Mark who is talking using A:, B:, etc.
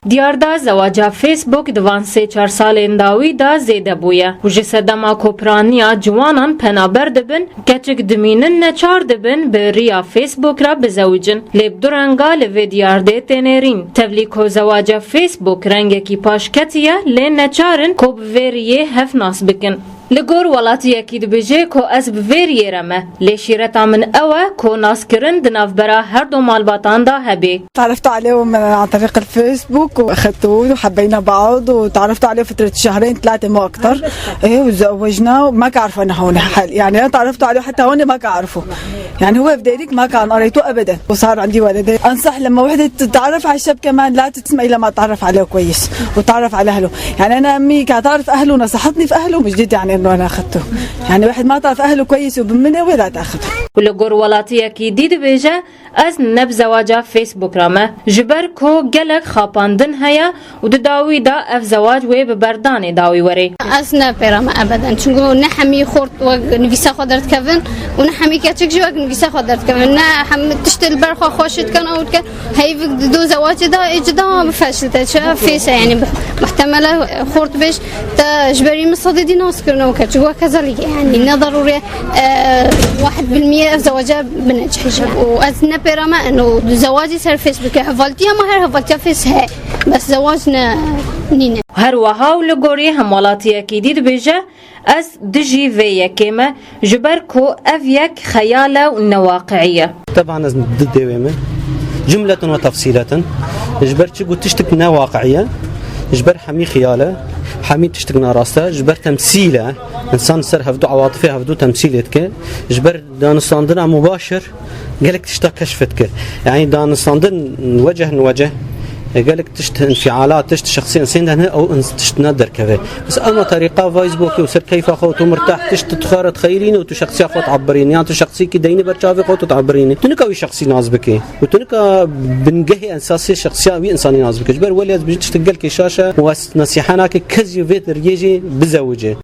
A: دیاردا زواجا فیسبوک دوان 3-4 سالên dawî da zêde bûye û ji sedema kopraniya ciwanan penaber dibin, keçik dimînin neçar dibin bi riya Facebook ra bizewicin. Lê du renga li vê diyardê tênêrîn. Tevlî ku zewaca Facebook rengekî paş ketiye, lê neçarin ku bi vê riyê hev nas bikin. Li gor welatiyekî dibêje ku ez bi vê riyê re me, lê şîreta min ew e ku naskirin di navbera her du malbatan da hebe.
B: تعرفت عليهم عن طريق الفيسبوك واخذتوه وحبينا بعض وتعرفت عليه فترة شهرين 3 مو اكثر. ايه وتزوجنا وما كعرفه انا هون حال يعني انا تعرفت عليه حتى هون ما كعرفه يعني هو في ديريك ما كان قريته ابدا وصار عندي ولدين. انصح لما وحده تتعرف على الشاب كمان لا تسمعي لما تعرف عليه كويس وتعرف على اهله. يعني انا امي كانت تعرف اهله ونصحتني في اهله مش جديد يعني انه انا اخذته. يعني واحد ما تعرف اهله كويس وبمنه ولا تاخذه.
A: Li gor welatiyekî dî dibêje ez neb zewaca Facebook ra me ji ber ku gelek xapandin heye û di dawî da ev zewac wê bi berdanê dawî were.
C: Ez nepêrame ebeden çünkü ne hemî xort wek nivîsa xwe derdikevin û ne hemî keçik jî wek nivîsa xwe derdikevin. Ne hem tiştê li ber xwe xweş dikin ew dikin heyvik di du zewacê da êcî da bifeşilite çi fêse yani muhtemele xort bêj te ji berî min sedê dî naskirine weke çünkü wek kezelî yani ne darûrî 1% ev zewaca binecih و از نپرامه انه زواجی سر فیسبوک حوالتی ما هر حوالتی فیس ہے بس زواج نه نینه
A: هر وها و لگوری همالاتیکی دید بیجه از دجی و یکیمه جبر کو اف یک خیاله و نواقعیه.
D: طبعا از ضد دوامه جملة وتفصيلة جبر تشي قلت تشتك واقعية جبر حمي خياله حمي تشتغنا راسته جبر تمثيله انسان سر هفدو عواطفي هفدو تمثيلتك جبر دانستاندنا مباشر قالك تشتا كشفتك يعني دانستاندن وجه قالك تشت انفعالات تشت شخصيا سيندها او تشت نادر كذا بس اما طريقه فيسبوك وسر كيف اخوت مرتاح تشت تخارط خيرين وتو شخصي اخوت تعبرين يعني تو شخصي كي ديني برشافي اخوت تعبرين تنكوي شخصي نازبك وتنكا بنجهي اساسي شخصيه انساني نازبك جبر ولي بتشتغل كي شاشه ونصيحه كذي فيت ريجي بزوجه